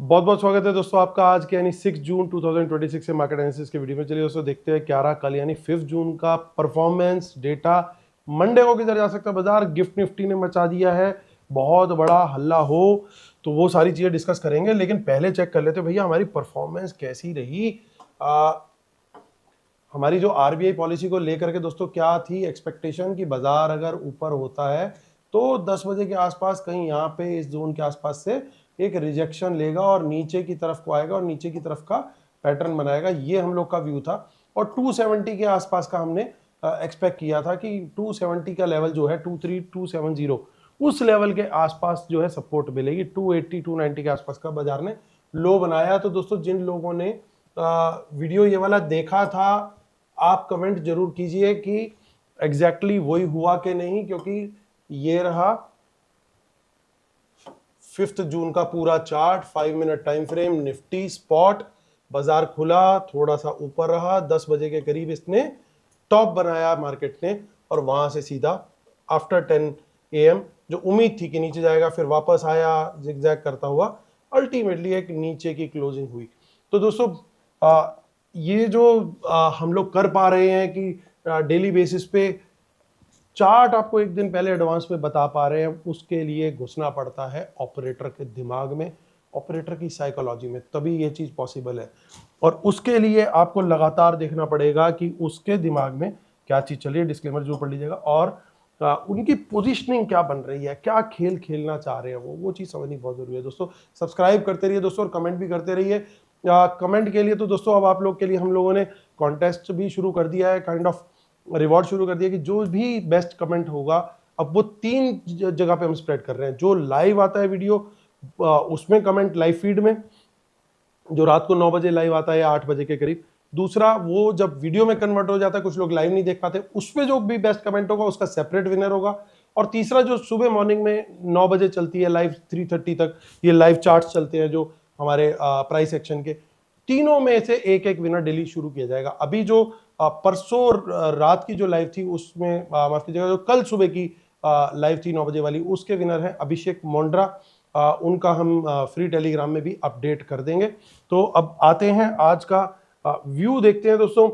बहुत बहुत स्वागत है दोस्तों आपका आज के यानी 6 जून 2026 से मार्केट एनालिसिस के वीडियो में। चलिए दोस्तों देखते हैं 11 कल यानी 5 जून का परफॉर्मेंस डेटा। मंडे को किधर जा सकता है बाजार। गिफ्ट निफ्टी ने मचा दिया है, बहुत बड़ा हल्ला हो, तो वो सारी चीजें डिस्कस करेंगे। लेकिन पहले चेक कर लेते भैया हमारी परफॉर्मेंस कैसी रही। हमारी जो आरबीआई पॉलिसी को लेकर के दोस्तों क्या थी एक्सपेक्टेशन कि बाजार अगर ऊपर होता है तो 10 बजे के आसपास कहीं यहाँ पे इस जोन के आसपास से एक रिजेक्शन लेगा और नीचे की तरफ को आएगा और नीचे की तरफ का पैटर्न बनाएगा। ये हम लोग का व्यू था और 270 के आसपास का हमने एक्सपेक्ट किया था कि 270 का लेवल जो है 23270 उस लेवल के आसपास जो है सपोर्ट मिलेगी। 280 290 के आसपास का बाजार ने लो बनाया। तो दोस्तों जिन लोगों ने वीडियो ये वाला देखा था आप कमेंट जरूर कीजिए कि एग्जैक्टली वही हुआ कि नहीं, क्योंकि ये रहा 5 जून का पूरा chart, 5 minute time frame, Nifty spot. बाजार खुला, थोड़ा सा ऊपर रहा, 10 बजे के करीब इसने टॉप बनाया मार्केट ने और वहां से सीधा आफ्टर 10 AM जो उम्मीद थी कि नीचे जाएगा फिर वापस आया जिगजैग करता हुआ, अल्टीमेटली एक नीचे की क्लोजिंग हुई। तो दोस्तों ये जो हम लोग कर पा रहे हैं कि डेली बेसिस पे चार्ट आपको एक दिन पहले एडवांस में बता पा रहे हैं, उसके लिए घुसना पड़ता है ऑपरेटर के दिमाग में, ऑपरेटर की साइकोलॉजी में, तभी ये चीज पॉसिबल है। और उसके लिए आपको लगातार देखना पड़ेगा कि उसके दिमाग में क्या चीज चल रही है। डिस्क्लेमर जरूर पढ़ लीजिएगा। और उनकी पोजीशनिंग क्या बन रही है, क्या खेल खेलना चाह रहे हैं वो चीज समझनी बहुत जरूरी है। दोस्तों सब्सक्राइब करते रहिए दोस्तों और कमेंट भी करते रहिए। कमेंट के लिए तो दोस्तों अब आप लोग के लिए हम लोगों ने कॉन्टेस्ट भी शुरू कर दिया है, काइंड ऑफ रिवॉर्ड शुरू कर दिया कि जो भी बेस्ट कमेंट होगा अब वो 3 जगह पे हम स्प्रेड कर रहे हैं। जो लाइव आता है वीडियो उसमें कमेंट लाइव फीड में, जो रात को 9 बजे लाइव आता है या 8 बजे के करीब। दूसरा वो जब वीडियो में कन्वर्ट हो जाता है, कुछ लोग लाइव नहीं देख पाते, उसमें जो भी बेस्ट कमेंट होगा उसका सेपरेट विनर होगा। और तीसरा जो सुबह मॉर्निंग में 9 बजे चलती है लाइव 3:30 तक, ये लाइव चार्ट्स चलते हैं जो हमारे प्राइस एक्शन के, तीनों में से एक एक विनर डेली शुरू किया जाएगा। अभी जो परसों रात की जो लाइव थी उसमें माफ कीजिएगा, जो कल सुबह की लाइव थी 9 बजे वाली, उसके विनर हैं अभिषेक मोंड्रा। उनका हम फ्री टेलीग्राम में भी अपडेट कर देंगे। तो अब आते हैं आज का व्यू देखते हैं दोस्तों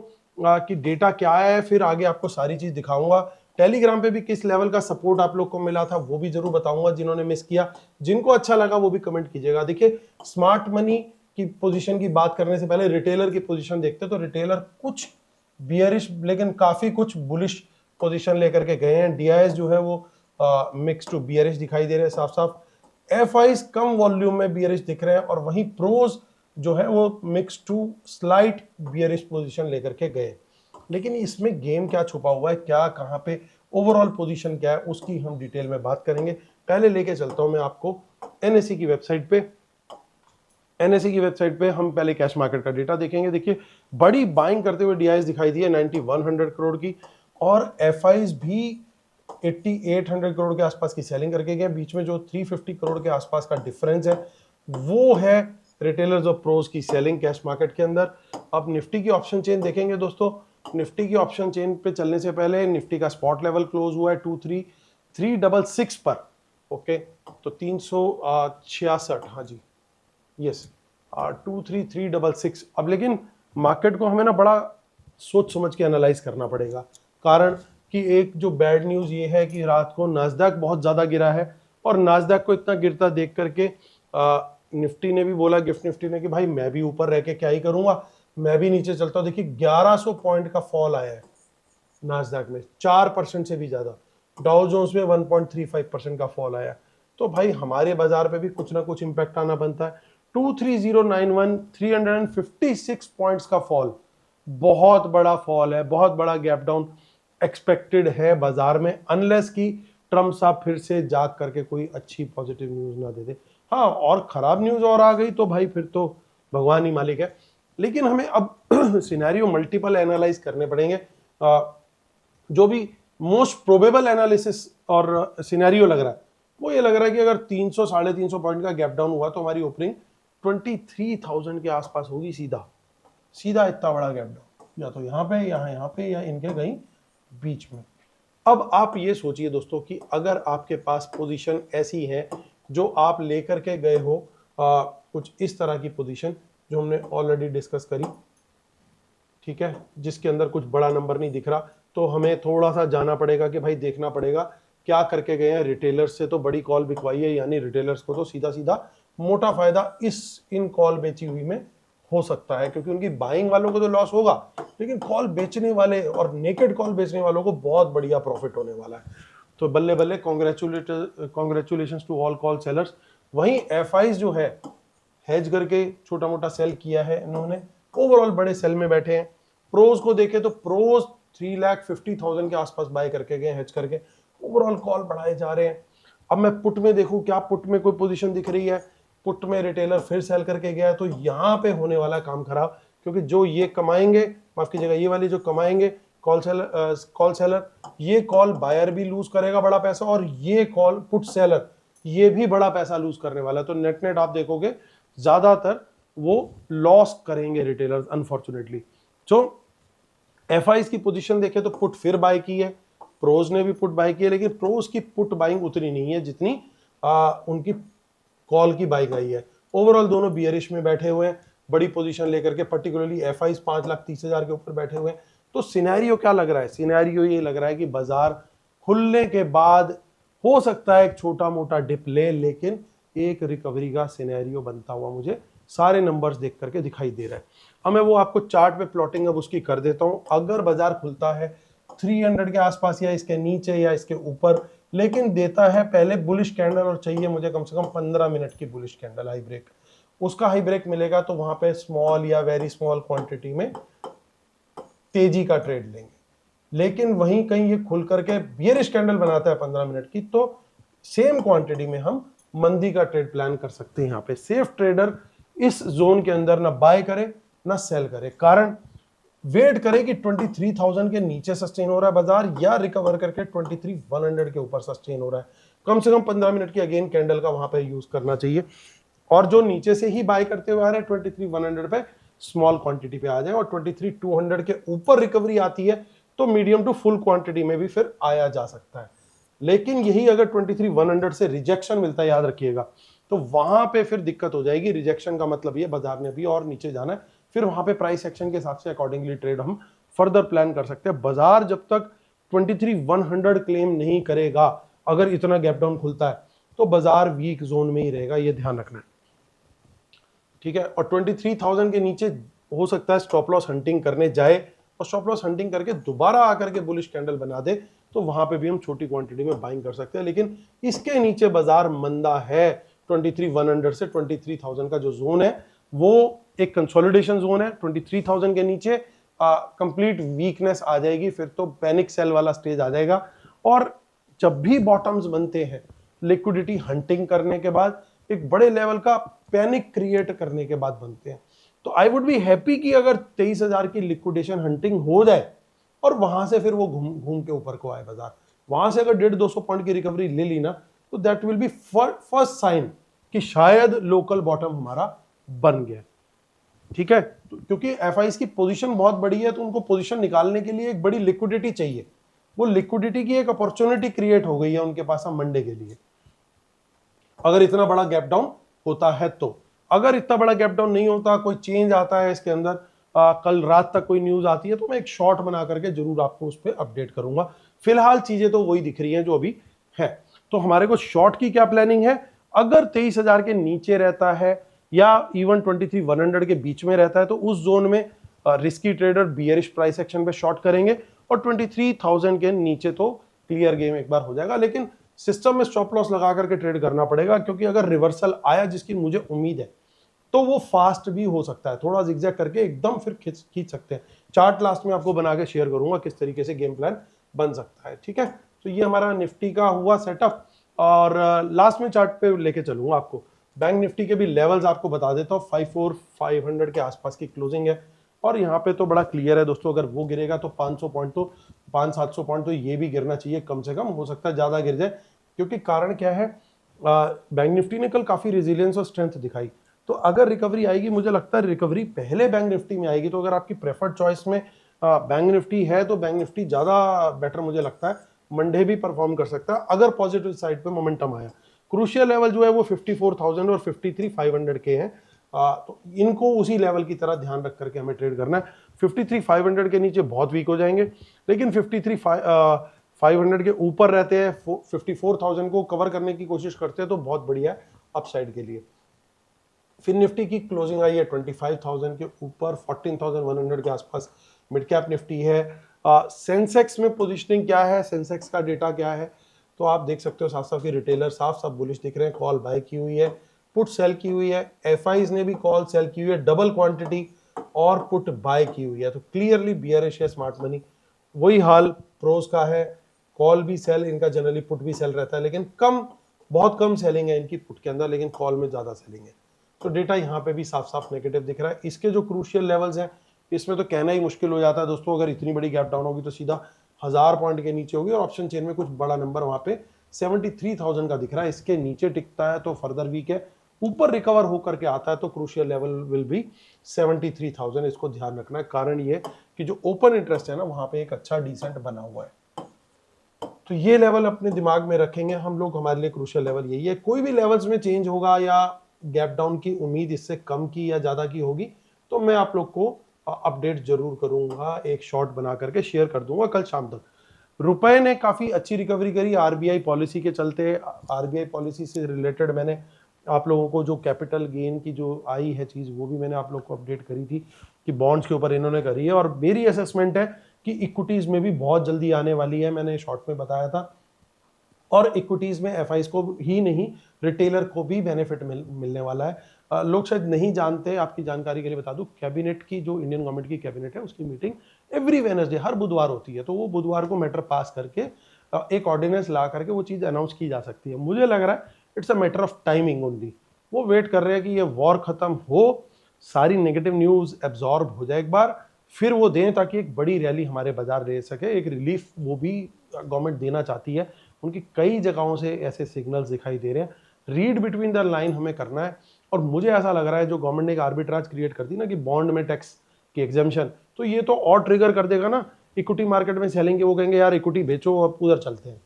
कि डेटा क्या है, फिर आगे आपको सारी चीज दिखाऊंगा। टेलीग्राम पे भी किस लेवल का सपोर्ट आप लोग को मिला था वो भी जरूर बताऊंगा, जिन्होंने मिस किया। जिनको अच्छा लगा वो भी कमेंट कीजिएगा। देखिए स्मार्ट मनी की पोजीशन की बात करने से पहले रिटेलर की पोजीशन देखते हैं। तो रिटेलर कुछ बियरिश लेकिन काफी कुछ बुलिश पोजीशन लेकर के गए हैं। डीआईएस जो है वो मिक्स टू बियरिश दिखाई दे रहे हैं साफ साफ। एफआईज कम वॉल्यूम में बियरिश दिख रहे हैं और वहीं प्रोज जो है वो mix to slight bearish position लेकर के गए। लेकिन इसमें गेम क्या छुपा हुआ है, क्या कहां पे ओवरऑल पोजीशन क्या है, उसकी हम डिटेल में बात करेंगे। पहले लेके चलता हूं मैं आपको एनएसई की वेबसाइट पे। एनएसई की वेबसाइट पे हम पहले कैश मार्केट का डेटा देखेंगे। देखिए बड़ी बाइंग करते हुए डीआईएस दिखाई दी है 9100 करोड़ की, और एफआईज भी 8800 करोड़ के आसपास की सेलिंग करके गए। बीच में जो 350 करोड़ के आसपास का डिफरेंस है वो है रिटेलर्स और प्रोज की सेलिंग कैश मार्केट के अंदर। अब निफ्टी की ऑप्शन चेन देखेंगे दोस्तों। निफ्टी की ऑप्शन चेन पे चलने से पहले निफ्टी का स्पॉट लेवल क्लोज हुआ है 23366 पर। ओके, तो 366, हाँ जी, यस, 23366। अब लेकिन मार्केट को हमें ना बड़ा सोच समझ के एनालाइज करना पड़ेगा, कारण कि एक जो बैड न्यूज ये है कि रात को नास्डैक बहुत ज्यादा गिरा है और नास्डैक को इतना गिरता देख करके निफ्टी ने भी बोला, गिफ्ट निफ्टी ने, कि भाई मैं भी ऊपर रह के क्या ही करूंगा, मैं भी नीचे चलता हूं। देखिए 1100 पॉइंट का फॉल आया है नास्डैक में, 4% से भी ज्यादा। डाउ जोन्स में 1.35% का फॉल आया। तो भाई हमारे बाजार पे भी कुछ ना कुछ इंपैक्ट आना बनता है। 23091, 356 पॉइंट्स का फॉल, बहुत बड़ा फॉल है, बहुत बड़ा गैप डाउन एक्सपेक्टेड है बाजार में, अनलेस कि ट्रम्प साहब फिर से जाग करके कोई अच्छी पॉजिटिव न्यूज ना दे दे। हाँ, और खराब न्यूज और आ गई तो भाई फिर तो भगवान ही मालिक है। लेकिन हमें अब सिनेरियो मल्टीपल एनालाइज करने पड़ेंगे। जो भी मोस्ट प्रोबेबल एनालिसिस और सिनेरियो लग रहा है वो ये लग रहा है कि अगर 300 350 पॉइंट का गैप डाउन हुआ तो हमारी ओपनिंग 23,000 के आसपास होगी। सीधा सीधा इतना बड़ा गैप डाउन, या तो यहाँ पे यहाँ पे या इनके कहीं बीच में। अब आप ये सोचिए दोस्तों कि अगर आपके पास पोजीशन ऐसी है जो आप लेकर के गए हो कुछ इस तरह की पोजीशन जो हमने ऑलरेडी डिस्कस करी, ठीक है, जिसके अंदर कुछ बड़ा नंबर नहीं दिख रहा, तो हमें थोड़ा सा जाना पड़ेगा कि भाई देखना पड़ेगा क्या करके गए हैं। रिटेलर्स से तो बड़ी कॉल बिकवाई है, यानी रिटेलर्स को तो सीधा सीधा मोटा फायदा इन कॉल बेची हुई में हो सकता है, क्योंकि उनकी बाइंग वालों को तो लॉस होगा, लेकिन कॉल बेचने वाले और नेकेड कॉल बेचने वालों को बहुत बढ़िया प्रॉफिट होने वाला है। तो बल्ले बल्ले, congratulations to all call sellers. वहीं एफआईज जो है हेज करके छोटा मोटा सेल किया है इन्होंने, ओवरऑल बड़े सेल में बैठे हैं। प्रोज को देखें तो प्रोज 3,50,000 के आसपास बाय करके गए हेज करके, ओवरऑल कॉल बढ़ाए जा रहे हैं। अब मैं पुट में देखूं, क्या पुट में कोई पोजीशन दिख रही है? पुट में रिटेलर फिर सेल करके गया है, तो यहां पे होने वाला काम खराब, क्योंकि जो ये कमाएंगे, माफ कीजिएगा, ये वाली जो कमाएंगे कॉल सेलर, ये कॉल बायर भी लूज करेगा बड़ा पैसा, और ये कॉल पुट सेलर ये भी बड़ा पैसा लूज करने वाला है। तो नेट नेट आप देखोगे ज्यादातर वो लॉस करेंगे रिटेलर्स, अनफॉर्चुनेटली। जो एफआईज की पोजीशन देखे तो पुट फिर बाय की है, प्रोज ने भी पुट बाय की है, लेकिन प्रोज की पुट बाइंग उतनी नहीं है जितनी उनकी कॉल की बाइंग आई है। ओवरऑल दोनों बियरिश में बैठे हुए हैं, बड़ी पोजीशन लेकर के, पर्टिकुलरली एफआईज 5,30,000 के ऊपर बैठे हुए हैं। तो सिनेरियो क्या लग रहा है? सिनेरियो ये लग रहा है कि बाजार खुलने के बाद हो सकता है एक छोटा मोटा डिप ले, लेकिन एक रिकवरी का सिनेरियो बनता हुआ मुझे सारे नंबर्स देख करके दिखाई दे रहा है। अब मैं वो आपको चार्ट पे प्लॉटिंग अब उसकी कर देता हूं। अगर बाजार खुलता है 300 के आसपास या इसके नीचे या इसके ऊपर, लेकिन देता है पहले बुलिश कैंडल, और चाहिए मुझे कम से कम 15 मिनट की बुलिश कैंडल हाई ब्रेक, उसका हाई ब्रेक मिलेगा तो वहां पे स्मॉल या वेरी स्मॉल क्वांटिटी में तेजी का ट्रेड लेंगे। लेकिन वहीं कहीं ये खुल करके बियरिश कैंडल बनाता है 15 मिनट की, तो सेम क्वांटिटी में हम मंदी का ट्रेड प्लान कर सकते हैं। यहाँ पे सेफ ट्रेडर इस जोन के अंदर ना बाय करे ना सेल करे, कारण वेट करे कि 23,000 के नीचे सस्टेन हो रहा है बाजार, या रिकवर करके 23,100 के ऊपर सस्टेन हो रहा है। कम से कम 15 मिनट की अगेन कैंडल का वहां पे यूज करना चाहिए, और जो नीचे से ही बाय करते हुए आ रहे हैं 23,100 पे, स्मॉल क्वांटिटी पे आ जाए, और 23,200 के ऊपर रिकवरी आती है तो मीडियम टू फुल क्वांटिटी में भी फिर आया जा सकता है। लेकिन यही अगर 23,100 से रिजेक्शन मिलता है, याद रखिएगा, तो वहां पे फिर दिक्कत हो जाएगी। रिजेक्शन का मतलब ये बाजार ने भी और नीचे जाना है, फिर वहां पे प्राइस एक्शन के हिसाब से अकॉर्डिंगली ट्रेड हम फर्दर प्लान कर सकते हैं। बाजार जब तक 23,100 क्लेम नहीं करेगा, अगर इतना गैप डाउन खुलता है, तो बाजार वीक जोन में ही रहेगा, ये ध्यान रखना है, ठीक है। और 23,000 के नीचे हो सकता है स्टॉप लॉस हंटिंग करने जाए, और स्टॉप लॉस हंटिंग करके दोबारा आकर के बुलिश कैंडल बना दे, तो वहां पे भी हम छोटी क्वांटिटी में बाइंग कर सकते हैं। लेकिन इसके नीचे बाजार मंदा है, 23,100 से 23,000 का जो जोन है वो एक कंसोलिडेशन जोन है। 23,000 के नीचे कंप्लीट वीकनेस आ जाएगी, फिर तो पैनिक सेल वाला स्टेज आ जाएगा। और जब भी बॉटम्स बनते हैं लिक्विडिटी हंटिंग करने के बाद, एक बड़े लेवल का पैनिक क्रिएट करने के बाद बनते हैं। तो आई वुड बी हैप्पी कि अगर 23,000 की लिक्विडेशन हंटिंग हो जाए और वहां से फिर वो घूम के ऊपर को आए बाजार, वहां से अगर 150-200 पॉइंट की रिकवरी ले ली ना, तो that will be first sign कि शायद लोकल बॉटम हमारा बन गया, ठीक है। क्योंकि एफआईज की पोजीशन बहुत बड़ी है, तो उनको पोजीशन निकालने के लिए एक बड़ी लिक्विडिटी चाहिए। वो लिक्विडिटी की एक अपॉर्चुनिटी क्रिएट हो गई है उनके पास मंडे के लिए, अगर इतना बड़ा गैप डाउन होता है तो। अगर इतना बड़ा गैप डाउन नहीं होता, कोई चेंज आता है इसके अंदर, कल रात तक कोई न्यूज आती है, तो मैं एक शॉर्ट बना करके जरूर आपको उस पर अपडेट करूंगा। फिलहाल चीजें तो वही दिख रही हैं जो अभी है। तो हमारे को शॉर्ट की क्या प्लानिंग है? अगर 23,000 के नीचे रहता है या इवन 23,100 के बीच में रहता है, तो उस जोन में risky trader bearish price action पे शॉर्ट करेंगे, और 23,000 के नीचे तो क्लियर गेम एक बार हो जाएगा। लेकिन सिस्टम में स्टॉप लॉस लगा करके ट्रेड करना पड़ेगा, क्योंकि अगर रिवर्सल आया, जिसकी मुझे उम्मीद है, तो वो फास्ट भी हो सकता है, थोड़ा जिगजैग करके एकदम फिर खींच सकते हैं। चार्ट लास्ट में आपको बना के शेयर करूंगा किस तरीके से गेम प्लान बन सकता है, ठीक है। तो ये हमारा निफ्टी का हुआ सेटअप, और लास्ट में चार्ट पे लेके चलूंगा आपको। बैंक निफ्टी के भी लेवल्स आपको बता देता हूँ। 54,500 के आसपास की क्लोजिंग है, और यहाँ पे तो बड़ा क्लियर है दोस्तों, अगर वो गिरेगा तो 500 पॉइंट, तो 500-700 पॉइंट तो ये भी गिरना चाहिए कम से कम, हो सकता है ज्यादा गिर जाए। क्योंकि कारण क्या है, बैंक निफ्टी ने कल काफी रेजिलियंस और स्ट्रेंथ दिखाई, तो अगर रिकवरी आएगी, मुझे लगता है रिकवरी पहले बैंक निफ्टी में आएगी। तो अगर आपकी प्रेफर्ड चॉइस में बैंक निफ्टी है, तो बैंक निफ्टी ज्यादा बेटर मुझे लगता है, मंडे भी परफॉर्म कर सकता है अगर पॉजिटिव साइड पे मोमेंटम आया। क्रूशियल लेवल जो है वो 54,000 और 53,500 के हैं। तो इनको उसी लेवल की तरह ध्यान रख करके हमें ट्रेड करना है। 53,500 के नीचे बहुत वीक हो जाएंगे, लेकिन 53,500 के ऊपर रहते हैं, 54,000 को कवर करने की कोशिश करते हैं तो बहुत बढ़िया है अपसाइड के लिए। फिर निफ्टी की क्लोजिंग आई है 25,000 के ऊपर, 14,100 के आसपास मिड कैप निफ्टी है। सेंसेक्स में पोजीशनिंग क्या है, सेंसेक्स का डेटा क्या है, तो आप देख सकते हो साफ साफ कि रिटेलर साफ साफ बुलिश दिख रहे हैं, कॉल बाय की हुई है, पुट सेल की हुई है, एफआईज ने भी कॉल सेल की हुई है, डबल क्वांटिटी और पुट बाय की हुई है, तो क्लियरली बियरिश है स्मार्ट मनी। वही हाल प्रोस का है, कॉल भी सेल इनका जनरली, पुट भी सेल रहता है, लेकिन कम, बहुत कम सेलिंग है इनकी पुट के अंदर, लेकिन कॉल में ज्यादा सेलिंग है। तो डेटा यहाँ पे भी साफ साफ नेगेटिव दिख रहा है। इसके जो क्रूशियल लेवल्स हैं इसमें तो कहना ही मुश्किल हो जाता है दोस्तों, अगर इतनी बड़ी गैप डाउन होगी तो सीधा 1000 पॉइंट के नीचे होगी, और ऑप्शन चेन में कुछ बड़ा नंबर वहां पे 73,000 का दिख रहा है, इसके नीचे टिकता है तो फर्दर वीक है, ऊपर रिकवर होकर के आता है तो क्रूशियल लेवल विल बी 73,000। इसको ध्यान रखना है, कारण ये कि जो ओपन इंटरेस्ट है ना वहां पे एक अच्छा डिसेंट बना हुआ है, तो ये लेवल अपने दिमाग में रखेंगे हम लोग, हमारे लिए क्रूशियल लेवल यही है। कोई भी लेवल्स में चेंज होगा या गैप डाउन की उम्मीद इससे कम की या ज्यादा की होगी तो मैं आप लोग को अपडेट जरूर करूंगा, एक शॉर्ट बना करके शेयर कर दूंगा कल शाम तक। रुपए ने काफी अच्छी रिकवरी करी आरबीआई पॉलिसी के चलते। आरबीआई पॉलिसी से रिलेटेड मैंने आप लोगों को जो कैपिटल गेन की जो आई है चीज वो भी मैंने आप लोग को अपडेट करी थी कि बॉन्ड्स के ऊपर इन्होंने करी है, और मेरी असेसमेंट है कि इक्विटीज में भी बहुत जल्दी आने वाली है, मैंने शॉर्ट में बताया था। और इक्विटीज में एफआईज को ही नहीं, रिटेलर को भी बेनिफिट मिलने वाला है। लोग शायद नहीं जानते, आपकी जानकारी के लिए बता दूं, कैबिनेट की जो इंडियन गवर्नमेंट की कैबिनेट है उसकी मीटिंग एवरी वेडनेसडे, हर बुधवार होती है, तो वो बुधवार को मैटर पास करके एक ऑर्डिनेंस ला करके वो चीज अनाउंस की जा सकती है। मुझे लग रहा है it's a matter of timing only, वो वेट कर रहे हैं कि ये वॉर खत्म हो, सारी नेगेटिव न्यूज एब्जॉर्ब हो जाए एक बार, फिर वो दें ताकि एक बड़ी रैली हमारे बाजार दे सके, एक रिलीफ वो भी गवर्नमेंट देना चाहती है। उनकी कई जगहों से ऐसे सिग्नल्स दिखाई दे रहे हैं, रीड बिटवीन द लाइन हमें करना है। और मुझे ऐसा लग रहा है जो गवर्नमेंट ने एक आर्बिट्राज क्रिएट कर दी ना कि बॉन्ड में टैक्स की एग्जाम्पशन, तो ये तो और ट्रिगर कर देगा ना इक्विटी मार्केट में सेलिंग के, वो कहेंगे यार इक्विटी बेचो अब उधर चलते हैं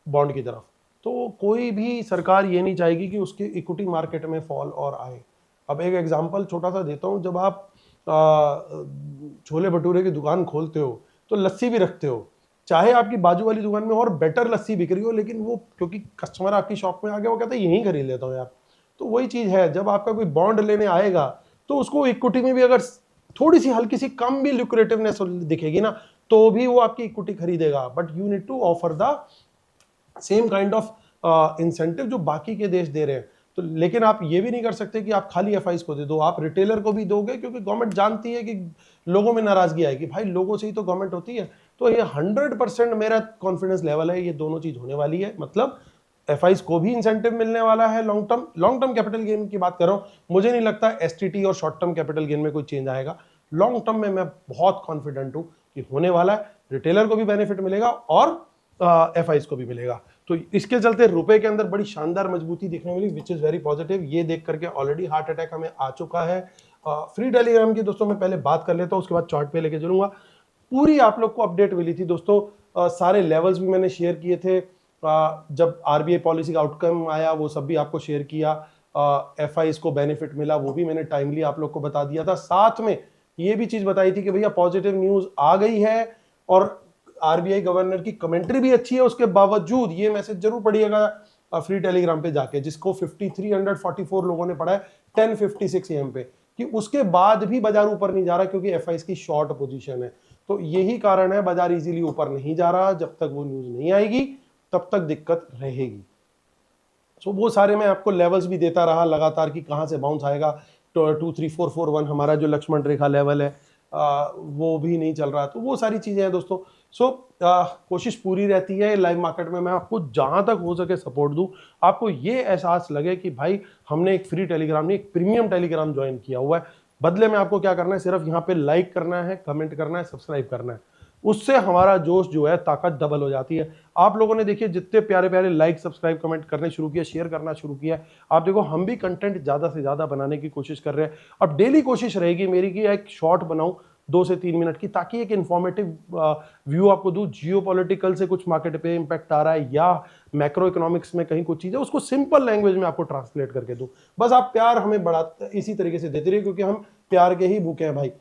बॉन्ड की तरफ। तो कोई भी सरकार ये नहीं चाहेगी कि उसके इक्विटी मार्केट में फॉल और आए। अब एक एग्जांपल छोटा सा देता हूँ, जब आप छोले भटूरे की दुकान खोलते हो तो लस्सी भी रखते हो, चाहे आपकी बाजू वाली दुकान में और बेटर लस्सी बिक रही हो, लेकिन वो क्योंकि कस्टमर आपकी शॉप में आ गया वो कहता है यहीं खरीद लेता हूँ यार। तो वही चीज है, जब आपका कोई बॉन्ड लेने आएगा तो उसको इक्विटी में भी अगर थोड़ी सी हल्की सी कम भी ल्यूक्रेटिवनेस दिखेगी ना तो भी वो आपकी इक्विटी खरीदेगा, but you need to offer the same kind of incentive जो बाकी के देश दे रहे हैं। तो लेकिन आप ये भी नहीं कर सकते कि आप खाली एफआईज को दे दो, आप रिटेलर को भी दोगे, क्योंकि गवर्नमेंट जानती है कि लोगों में नाराजगी आएगी, भाई लोगों से ही तो गवर्नमेंट होती है। तो ये 100% मेरा कॉन्फिडेंस लेवल है, ये दोनों चीज होने वाली है, मतलब एफआईज को भी इंसेंटिव मिलने वाला है, लॉन्ग टर्म कैपिटल गेन की बात कर रहा हूं। मुझे नहीं लगता एसटीटी और शॉर्ट टर्म कैपिटल गेन में कोई चेंज आएगा, लॉन्ग टर्म में मैं बहुत कॉन्फिडेंट हूं कि होने वाला है, रिटेलर को भी बेनिफिट मिलेगा और एफआईज को भी मिलेगा। तो इसके चलते रुपए के अंदर बड़ी शानदार मजबूती देखने मिली, विच इज वेरी पॉजिटिव। ये देख करके ऑलरेडी हार्ट अटैक हमें आ चुका है। फ्री टेलीग्राम की दोस्तों मैं पहले बात कर लेता हूं, उसके बाद चार्ट पे लेके चलूंगा। पूरी आप लोग को अपडेट मिली थी दोस्तों, सारे लेवल्स भी मैंने शेयर किए थे, जब आरबीआई पॉलिसी का आउटकम आया वो सब भी आपको शेयर किया, एफआईज को बेनिफिट मिला वो भी मैंने टाइमली आप लोग को बता दिया था। साथ में ये भी चीज बताई थी कि भैया पॉजिटिव न्यूज आ गई है और आरबीआई गवर्नर की कमेंट्री भी अच्छी है, उसके बावजूद ये मैसेज जरूर पढ़िएगा फ्री टेलीग्राम पे जाके, जिसको 5344 लोगों ने पढ़ा है 1056 एम पे, कि उसके बाद भी बाजार ऊपर नहीं जा रहा क्योंकि एफआईज की शॉर्ट पोजीशन है। तो यही कारण है बाजार इजीली ऊपर नहीं जा रहा, जब तक वो न्यूज नहीं आएगी तब तक दिक्कत रहेगी। सो वो सारे मैं आपको लेवल्स भी देता रहा लगातार कि कहां से बाउंस आएगा। 23441 हमारा जो लक्ष्मण रेखा लेवल है वो भी नहीं चल रहा, तो वो सारी चीजें हैं दोस्तों। सो कोशिश पूरी रहती है लाइव मार्केट में मैं आपको जहां तक हो सके सपोर्ट दूं, आपको ये एहसास लगे कि भाई हमने एक फ्री टेलीग्राम नहीं एक प्रीमियम टेलीग्राम ज्वाइन किया हुआ है। बदले में आपको क्या करना है, सिर्फ यहाँ पे लाइक करना है, कमेंट करना है, सब्सक्राइब करना है, उससे हमारा जोश जो है ताकत डबल हो जाती है। आप लोगों ने देखिए जितने प्यारे प्यारे लाइक सब्सक्राइब कमेंट करने शुरू किया, शेयर करना शुरू किया, आप देखो हम भी कंटेंट ज्यादा से ज्यादा बनाने की कोशिश कर रहे हैं। अब डेली कोशिश रहेगी मेरी कि एक शॉर्ट बनाऊं 2 से 3 मिनट की, ताकि एक इन्फॉर्मेटिव व्यू आपको दूं। जियोपॉलिटिकल से कुछ मार्केट पे इम्पैक्ट आ रहा है या मैक्रो इकोनॉमिक्स में कहीं कुछ चीज़ है, उसको सिंपल लैंग्वेज में आपको ट्रांसलेट करके दूं। बस आप प्यार हमें बढ़ा इसी तरीके से देते रहिए, क्योंकि हम प्यार के ही भूखे हैं भाई,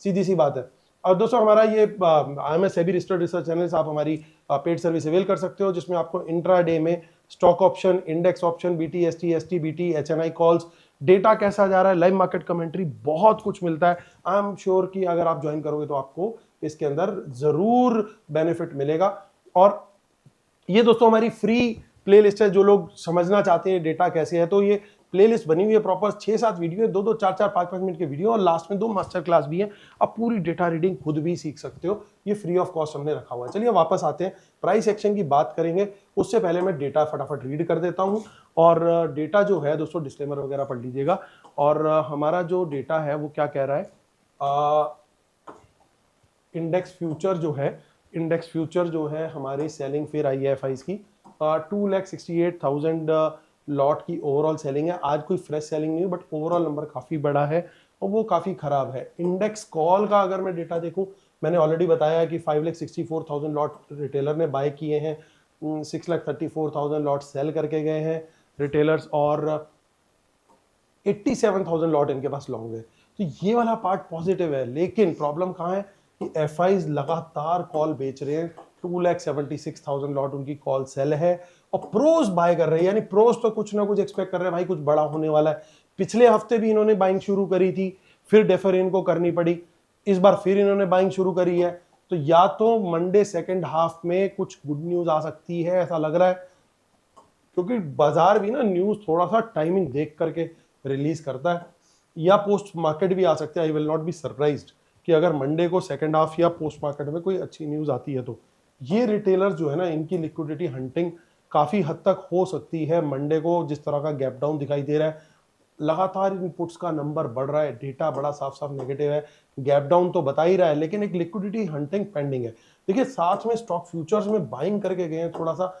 सीधी सी बात है। और दोस्तों हमारा ये IMS SEBI registered research channel से आप हमारी पेड सर्विस अवेल कर सकते हो, जिसमें आपको इंट्राडे में stock option, index option, BT, ST, ST, BT, HNI calls, data कैसा जा रहा है, लाइव मार्केट कमेंट्री, बहुत कुछ मिलता है। आई एम श्योर कि अगर आप ज्वाइन करोगे तो आपको इसके अंदर जरूर बेनिफिट मिलेगा। और ये दोस्तों हमारी फ्री प्लेलिस्ट है, जो लोग समझना चाहते हैं डेटा कैसे है, तो ये प्लेलिस्ट बनी हुई है प्रॉपर, 6-7 वीडियो है, 2-2, 4-4, 5-5 मिनट के वीडियो, और लास्ट में 2 मास्टर क्लास भी है। आप पूरी डेटा रीडिंग खुद भी सीख सकते हो, ये फ्री ऑफ कॉस्ट हमने रखा हुआ है। चलिए वापस आते हैं, प्राइस एक्शन की बात करेंगे, उससे पहले मैं डेटा फटाफट रीड कर देता हूं। और डेटा जो है दोस्तों, डिस्क्लेमर वगैरह पढ़ लीजिएगा। और हमारा जो डेटा है वो क्या कह रहा है, इंडेक्स फ्यूचर जो है, इंडेक्स फ्यूचर जो है हमारी सेलिंग फिर आई है FIs की 2,68,000 लॉट की ओवरऑल सेलिंग है। आज कोई फ्रेश सेलिंग नहीं है, बट ओवरऑल नंबर काफी बड़ा है और वो काफी खराब है। इंडेक्स कॉल का अगर मैं डेटा देखूं, मैंने ऑलरेडी बताया कि 5,64,000 लॉट रिटेलर ने बाय किए हैं, 6,34,000 लॉट सेल करके गए हैं रिटेलर्स, और 87,000 लॉट इनके पास लॉन्ग है। तो ये वाला पार्ट पॉजिटिव है, लेकिन प्रॉब्लम कहाँ है कि FIs लगातार कॉल बेच रहे हैं। 2,76,000 लॉट उनकी कॉल सेल है, और प्रोस बाय कर रहे हैं, यानी प्रोस तो कुछ ना कुछ एक्सपेक्ट कर रहे हैं भाई, कुछ बड़ा होने वाला है। पिछले हफ्ते भी इन्होंने बाइंग शुरू करी थी, फिर डेफर इनको करनी पड़ी, इस बार फिर इन्होंने बाइंग शुरू करी है। तो या तो मंडे सेकेंड हाफ में कुछ गुड न्यूज आ सकती है, ऐसा लग रहा है, क्योंकि बाजार भी ना न्यूज थोड़ा सा टाइमिंग देख करके रिलीज करता है, या पोस्ट मार्केट भी आ सकते हैं। I will not be surprised कि अगर मंडे को सेकंड हाफ या पोस्ट मार्केट में कोई अच्छी न्यूज आती है, तो ये रिटेलर्स जो है ना, इनकी लिक्विडिटी हंटिंग काफी हद तक हो सकती है। मंडे को जिस तरह का गैप डाउन दिखाई दे रहा है, लगातार इनपुट्स का नंबर बढ़ रहा है, डेटा बड़ा साफ साफ नेगेटिव है, गैप डाउन तो बता ही रहा है, लेकिन एक लिक्विडिटी हंटिंग पेंडिंग है। देखिए साथ में स्टॉक फ्यूचर्स में बाइंग करके गए हैं थोड़ा सा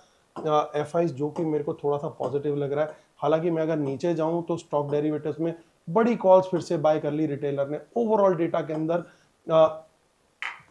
FIs, जो कि मेरे को थोड़ा सा पॉजिटिव लग रहा है। हालांकि मैं अगर नीचे जाऊं तो स्टॉक डेरिवेटिव्स में बड़ी कॉल्स फिर से बाय कर ली रिटेलर ने। ओवरऑल डेटा के अंदर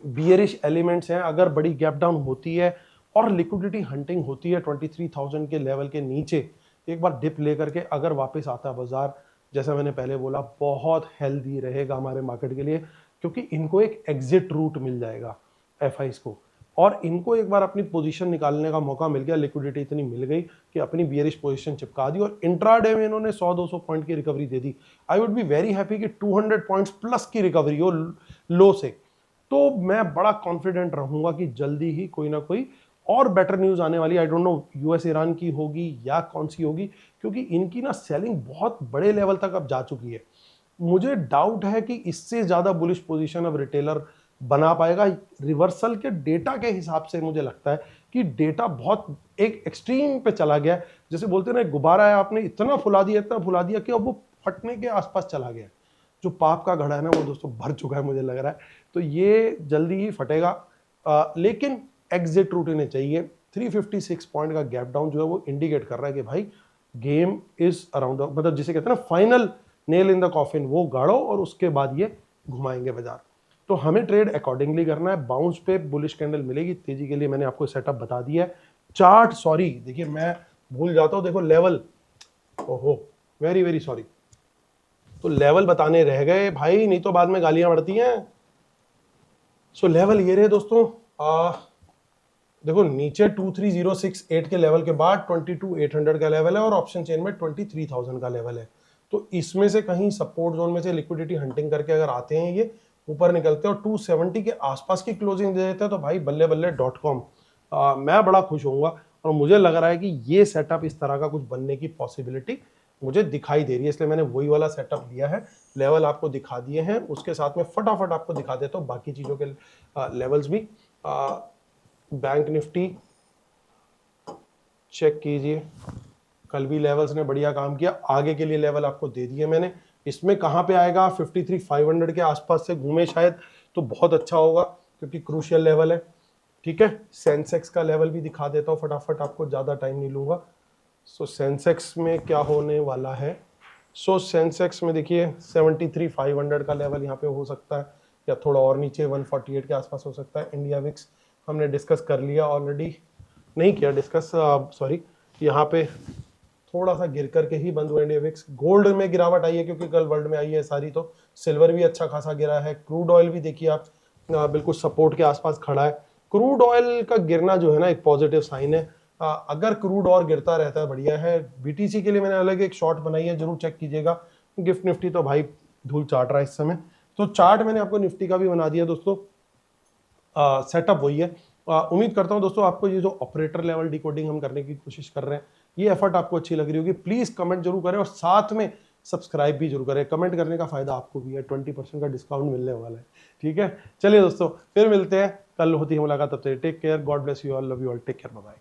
बियरिश एलिमेंट्स हैं। अगर बड़ी गैप डाउन होती है और लिक्विडिटी हंटिंग होती है 23,000 के लेवल के नीचे, एक बार डिप लेकर के अगर वापस आता है बाजार, जैसा मैंने पहले बोला, बहुत हेल्दी रहेगा हमारे मार्केट के लिए, क्योंकि इनको एक एग्जिट रूट मिल जाएगा FIs को, और इनको एक बार अपनी पोजीशन निकालने का मौका मिल गया। लिक्विडिटी इतनी मिल गई कि अपनी बियरिश पोजीशन चिपका दी, और इंट्राडे में इन्होंने 100-200 पॉइंट की recovery they the. I would be very happy कि 200 पॉइंट्स प्लस की रिकवरी हो लो से, तो मैं बड़ा कॉन्फिडेंट रहूंगा कि जल्दी ही कोई ना कोई और बेटर न्यूज आने वाली। I don't know US Iran की होगी या कौन सी होगी, क्योंकि इनकी ना सेलिंग बहुत बड़े लेवल तक अब जा चुकी है। मुझे डाउट है कि इससे ज्यादा बुलिश पोजीशन अब रिटेलर बना पाएगा। रिवर्सल के डेटा के हिसाब से मुझे लगता है कि डेटा बहुत एक एक्सट्रीम पे चला गया है। जैसे बोलते हैं ना, गुब्बारा है, आपने इतना फुला दिया कि अब वो फटने के आसपास चला गया। जो पाप का घड़ा है ना, वो दोस्तों भर चुका है मुझे लग रहा है, तो ये जल्दी ही फटेगा। लेकिन एग्जिट रूट इन्हें चाहिए। 356 पॉइंट का गैप डाउन जो है वो इंडिकेट कर रहा है कि भाई गेम इज अराउंड, मतलब जिसे कहते हैं ना final nail in the coffin, वो गाड़ो और उसके बाद ये घुमाएंगे बाजार। तो हमें ट्रेड अकॉर्डिंगली करना है। बाउंस पे बुलिश कैंडल मिलेगी, तेजी के लिए मैंने आपको सेटअप बता दिया है। चार्ट, सॉरी देखिए मैं भूल जाता हूं, देखो लेवल, ओहो वेरी वेरी सॉरी, तो लेवल बताने रह गए भाई, नहीं तो बाद में गालियां बढ़ती हैं। सो लेवल ये रहे दोस्तों, देखो नीचे 23,068 के लेवल के बाद 22,800 का लेवल है, और ऑप्शन चेन में 23,000 का लेवल है। तो इसमें से कहीं सपोर्ट जोन में से लिक्विडिटी हंटिंग करके अगर आते हैं, ये ऊपर निकलते हैं और 270 के आसपास की क्लोजिंग दे देते हैं, तो भाई बल्ले बल्ले .com मैं बड़ा खुश होऊंगा। और मुझे लग रहा है कि ये सेटअप इस तरह का कुछ बनने की पॉसिबिलिटी मुझे दिखाई दे रही है, इसलिए मैंने वही वाला सेटअप लिया है। लेवल आपको दिखा दिए हैं, उसके साथ में फटाफट आपको दिखा देता हूँ बाकी चीजों के लेवल्स भी। बैंक निफ्टी चेक कीजिए, कल भी लेवल्स ने बढ़िया काम किया, आगे के लिए लेवल आपको दे दिए मैंने। इसमें कहां पे आएगा, 53,500 के आसपास से घूमे शायद, तो बहुत अच्छा होगा, क्योंकि क्रूशियल लेवल है। ठीक है, सेंसेक्स का लेवल भी दिखा देता हूं फटाफट, आपको ज्यादा टाइम नहीं लूंगा। सो सेंसेक्स में क्या होने वाला है, सो सेंसेक्स में देखिए 73,500 का लेवल यहाँ पे हो सकता है, या थोड़ा और नीचे 148 के आसपास हो सकता है। इंडिया विक्स हमने डिस्कस कर लिया ऑलरेडी, नहीं किया डिस्कस, सॉरी, यहाँ पे थोड़ा सा गिर करके ही बंद हुआ इंडिया विक्स। गोल्ड में गिरावट आई है क्योंकि कल वर्ल्ड में आई है सारी, तो सिल्वर भी अच्छा खासा गिरा है। क्रूड ऑयल भी देखिए आप बिल्कुल सपोर्ट के आसपास खड़ा है। क्रूड ऑयल का गिरना जो है ना एक पॉजिटिव साइन है। अगर क्रूड और गिरता रहता है बढ़िया है। बीटीसी के लिए मैंने अलग एक शॉर्ट बनाई है, जरूर चेक कीजिएगा। गिफ्ट निफ्टी तो भाई धूल चाट रहा है इस समय, तो चार्ट मैंने आपको निफ्टी का भी बना दिया दोस्तों। सेटअप वही है। उम्मीद करता हूं दोस्तों आपको ये जो ऑपरेटर लेवल डिकोडिंग हम करने की कोशिश कर रहे हैं, ये एफर्ट आपको अच्छी लग रही होगी। प्लीज कमेंट जरूर करें और साथ में सब्सक्राइब भी जरूर करें। कमेंट करने का फायदा आपको भी है, 20% का डिस्काउंट मिलने वाला है। ठीक है, चलिए दोस्तों फिर मिलते हैं, कल होती है मुलाकात। तब तक take care, God bless you all, love you all, take care, bye bye.